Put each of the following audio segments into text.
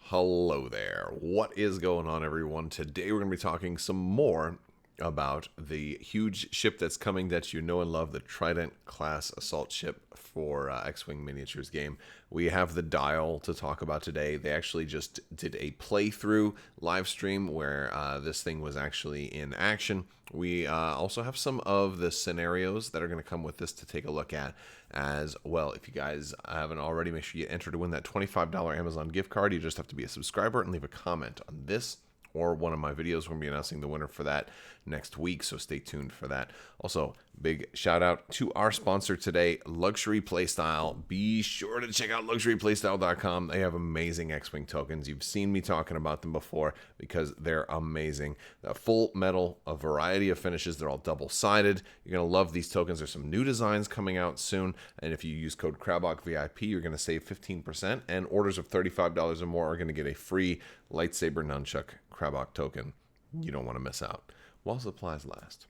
Hello there. What is going on, everyone? Today we're going to be talking some more about the huge ship that's coming that you know and love, the Trident Class Assault Ship for X-Wing Miniatures game. We have the dial to talk about today. They actually just did a playthrough live stream where this thing was actually in action. We also have some of the scenarios that are going to come with this to take a look at as well. If you guys haven't already, make sure you enter to win that $25 Amazon gift card. You just have to be a subscriber and leave a comment on this or one of my videos. We're going to be announcing the winner for that next week, so stay tuned for that. Also, big shout out to our sponsor today, Luxury Playstyle. Be sure to check out luxuryplaystyle.com. They have amazing X-Wing tokens. You've seen me talking about them before because they're amazing. Full metal, a variety of finishes. They're all double-sided. You're going to love these tokens. There's some new designs coming out soon, and if you use code Crabbok VIP, you're going to save 15%, and orders of $35 or more are going to get a free lightsaber nunchuck Crabbok token. You don't want to miss out while supplies last.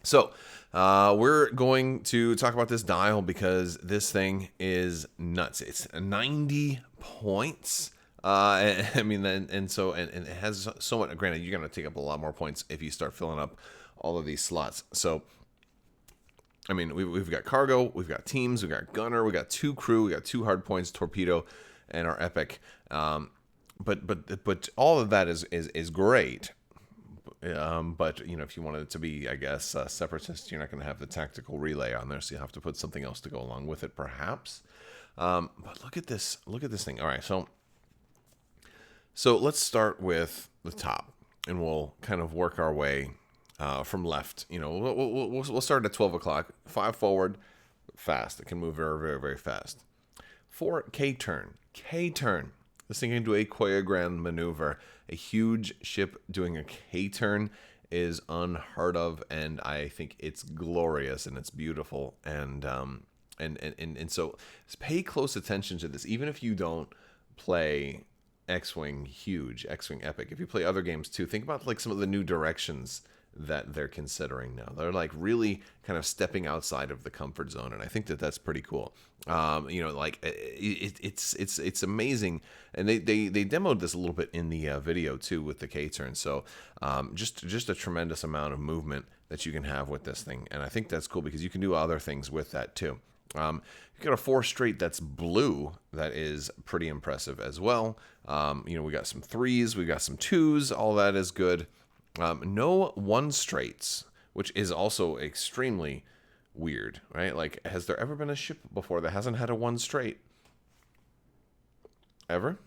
So we're going to talk about this dial because this thing is nuts. It's 90 points. I mean, and it has so much. Granted, you're going to take up a lot more points if you start filling up all of these slots. So I mean, we've got cargo, we've got teams, we've got gunner, we got 2 crew, we got 2 hard points, torpedo, and our epic. But all of that is great. But you know, if you wanted it to be, I guess, separatist, you're not going to have the tactical relay on there, so you have to put something else to go along with it, perhaps. But look at this thing. All right, so let's start with the top, and we'll kind of work our way from left. You know, we'll start at 12 o'clock. 5 forward, fast. It can move very, very, very fast. 4 K-turn. This thing can do a choreographed maneuver. A huge ship doing a K-turn is unheard of, and I think it's glorious and it's beautiful. And so pay close attention to this. Even if you don't play X-Wing huge, X-Wing epic, if you play other games too, think about like some of the new directions that they're considering now. They're like really kind of stepping outside of the comfort zone, and I think that that's pretty cool. You know, like it's amazing, and they demoed this a little bit in the video too with the K-turn. So just a tremendous amount of movement that you can have with this thing, and I think that's cool because you can do other things with that too. You've got a 4 straight that's blue. That is pretty impressive as well. You know, we got some 3s, we got some 2s. All that is good. No 1 straights, which is also extremely weird, right? Like, has there ever been a ship before that hasn't had a 1 straight? Ever?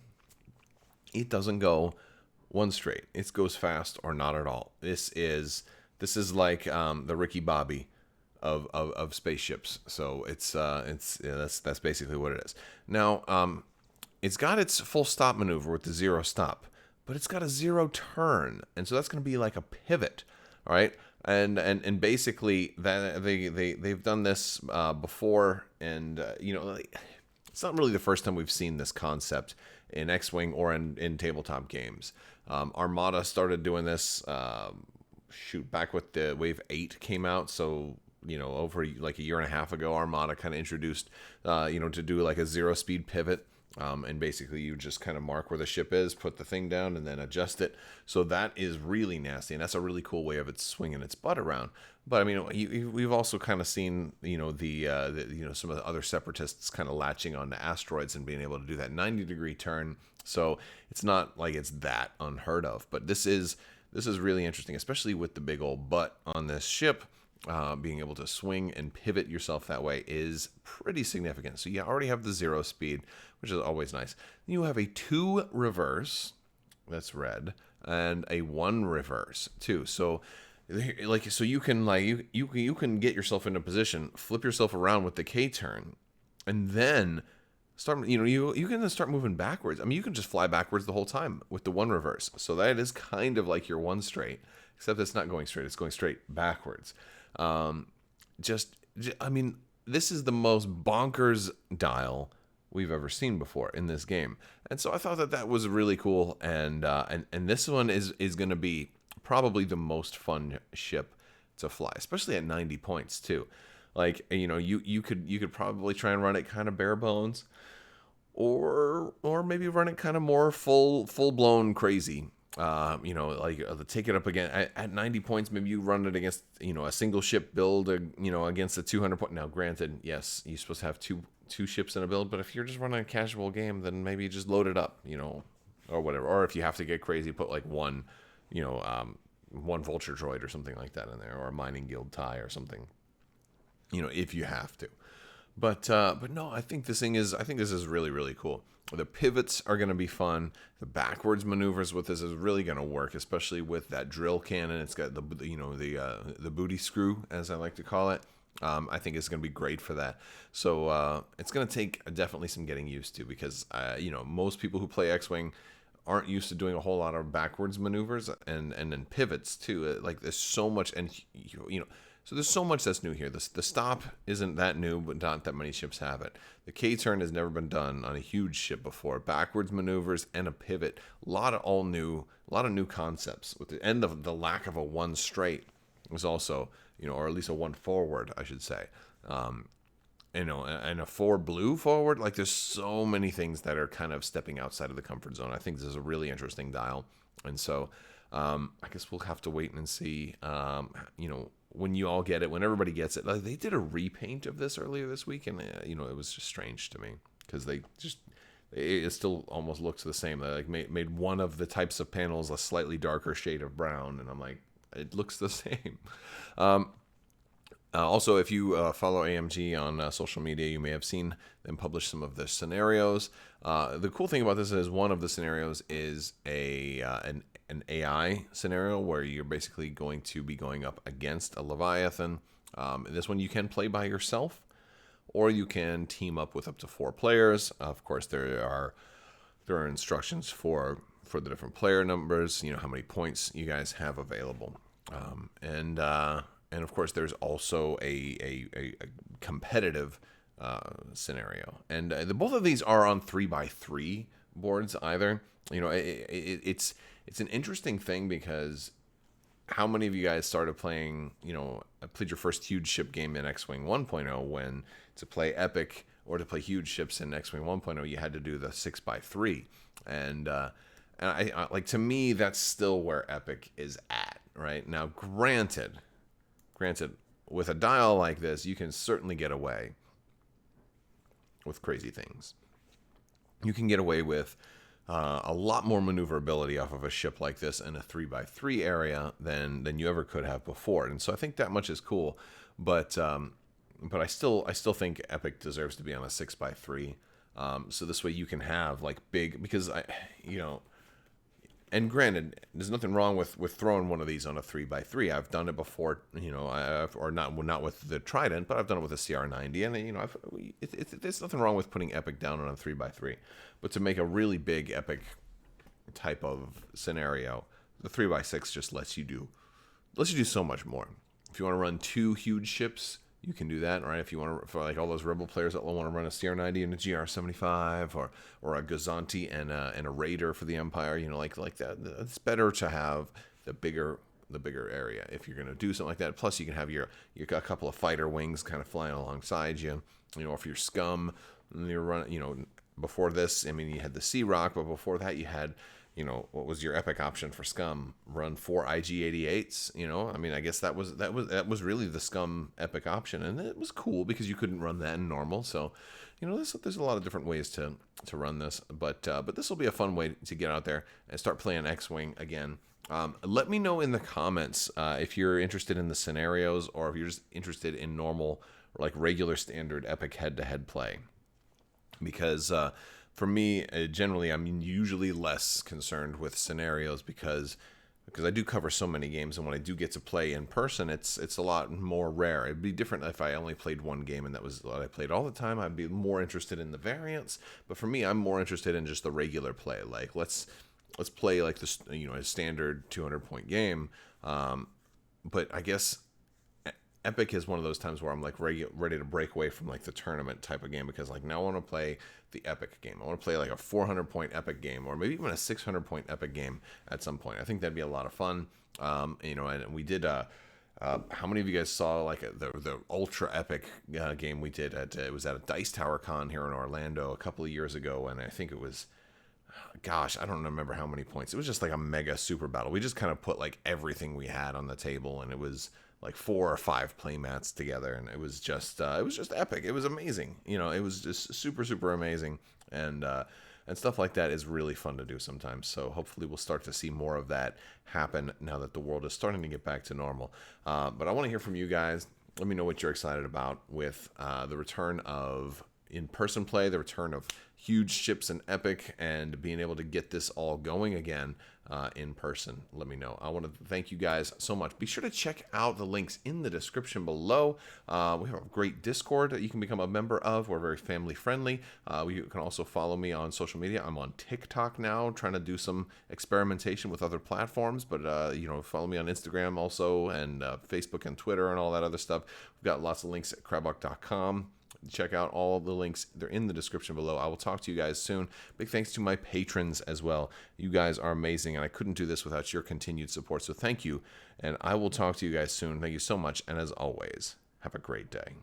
It doesn't go 1 straight. It goes fast or not at all. This is like the Ricky Bobby of spaceships. So that's basically what it is. Now, it's got its full stop maneuver with the 0 stop, but it's got a 0 turn, and so that's going to be like a pivot, all right? And basically that they've done this before, and you know, like, it's not really the first time we've seen this concept in X-Wing or in tabletop games. Armada started doing this back with the Wave 8 came out, so you know, over like a year and a half ago, Armada kind of introduced you know, to do like a 0 speed pivot. And basically you just kind of mark where the ship is, put the thing down, and then adjust it. So that is really nasty, and that's a really cool way of it swinging its butt around. But I mean, we've also kind of seen, you know, the you know, some of the other separatists kind of latching onto asteroids and being able to do that 90-degree turn. So it's not like it's that unheard of, but this is really interesting, especially with the big old butt on this ship. Being able to swing and pivot yourself that way is pretty significant. So you already have the 0 speed, which is always nice. You have a 2 reverse, that's red, and a 1 reverse too. So like, so you can like you can get yourself in a position, flip yourself around with the K-turn, and then start, you know, you can start moving backwards. I mean, you can just fly backwards the whole time with the 1 reverse. So that is kind of like your 1 straight, except it's not going straight. It's going straight backwards. I mean, this is the most bonkers dial we've ever seen before in this game, and so I thought that was really cool. And this one is going to be probably the most fun ship to fly, especially at 90 points too. Like, you know, you could probably try and run it kind of bare bones, or maybe run it kind of more full blown crazy. Like take it up again at 90 points. Maybe you run it against a single ship build, against a 200 point. Now, granted, yes, you're supposed to have two ships in a build, but if you're just running a casual game, then maybe just load it up, or whatever. Or if you have to get crazy, put like one vulture droid or something like that in there, or a mining guild tie or something. If you have to. But no, I think this is really, really cool. The pivots are going to be fun. The backwards maneuvers with this is really going to work, especially with that drill cannon. It's got the booty screw, as I like to call it. I think it's going to be great for that. So it's going to take definitely some getting used to, because most people who play X-Wing aren't used to doing a whole lot of backwards maneuvers and then pivots too. Like there's so much, and so there's so much that's new here. The stop isn't that new, but not that many ships have it. The K-turn has never been done on a huge ship before. Backwards maneuvers and a pivot. A lot of new concepts. With the end of the lack of a one straight was also, or at least a one forward, I should say. And a four blue forward. Like there's so many things that are kind of stepping outside of the comfort zone. I think this is a really interesting dial. And so I guess we'll have to wait and see, when you all get it, when everybody gets it. Like, they did a repaint of this earlier this week, and it was just strange to me, because it still almost looks the same. They like made one of the types of panels a slightly darker shade of brown, and I'm like, it looks the same. Also, if you follow AMG on social media, you may have seen them publish some of their scenarios. The cool thing about this is one of the scenarios is an AI scenario where you're basically going to be going up against a Leviathan. This one you can play by yourself, or you can team up with up to 4 players. Of course, there are instructions for the different player numbers. How many points you guys have available, and of course, there's also a competitive scenario, and both of these are on 3x3 boards. Either it's an interesting thing, because how many of you guys started playing, played your first huge ship game in X-Wing 1.0, when to play epic or to play huge ships in X-Wing 1.0, you had to do the 6x3. And I like, to me, that's still where epic is at right now. Granted, with a dial like this, you can certainly get away with crazy things. You can get away with a lot more maneuverability off of a ship like this in a 3x3 area than you ever could have before. And so I think that much is cool. But I still think Epic deserves to be on a 6x3. So this way you can have like big, because and granted, there's nothing wrong with throwing one of these on a 3x3. I've done it before, or not with the Trident, but I've done it with a CR90, and there's nothing wrong with putting Epic down on a 3x3. But to make a really big Epic type of scenario, the 3x6 just lets you do so much more. If you want to run 2 huge ships, you can do that, right? If you want to, for like all those Rebel players that want to run a CR90 and a GR75, or a Gazanti and a Raider for the Empire, like that. It's better to have the bigger area if you're going to do something like that. Plus, you can have you got a couple of fighter wings kind of flying alongside you. If you're Scum, you're running. Before this, you had the Sea Rock, but before that, you had. What was your epic option for Scum? Run 4 IG-88s. I guess that was really the Scum epic option, and it was cool because you couldn't run that in normal. So, there's a lot of different ways to run this, but this will be a fun way to get out there and start playing X-Wing again. Let me know in the comments if you're interested in the scenarios, or if you're just interested in normal, like regular standard epic head-to-head play, because. For me, generally, I'm usually less concerned with scenarios because I do cover so many games, and when I do get to play in person, it's a lot more rare. It'd be different if I only played one game and that was what I played all the time. I'd be more interested in the variants, but for me, I'm more interested in just the regular play. Like let's play like this, a standard 200-point game. But I guess Epic is one of those times where I'm like ready to break away from like the tournament type of game, because like now I want to play the epic game. I want to play like a 400-point epic game, or maybe even a 600-point epic game at some point. I think that'd be a lot of fun. And we did How many of you guys saw like the ultra epic game we did at it was at a Dice Tower Con here in Orlando a couple of years ago, and I think it was, gosh, I don't remember how many points. It was just like a mega super battle. We just kind of put like everything we had on the table, and it was like 4 or 5 playmats together, and it was just epic. It was amazing. It was just super super amazing, and stuff like that is really fun to do sometimes. So hopefully we'll start to see more of that happen now that the world is starting to get back to normal. But I want to hear from you guys. Let me know what you're excited about with the return of in-person play, the return of huge ships and epic, and being able to get this all going again in person. Let me know. I want to thank you guys so much. Be sure to check out the links in the description below. We have a great Discord that you can become a member of. We're very family friendly. You can also follow me on social media. I'm on TikTok now, trying to do some experimentation with other platforms, but follow me on Instagram also, and Facebook and Twitter and all that other stuff. We've got lots of links at crabbok.com. Check out all the links. They're in the description below. I will talk to you guys soon. Big thanks to my patrons as well. You guys are amazing, and I couldn't do this without your continued support. So thank you, and I will talk to you guys soon. Thank you so much, and as always, have a great day.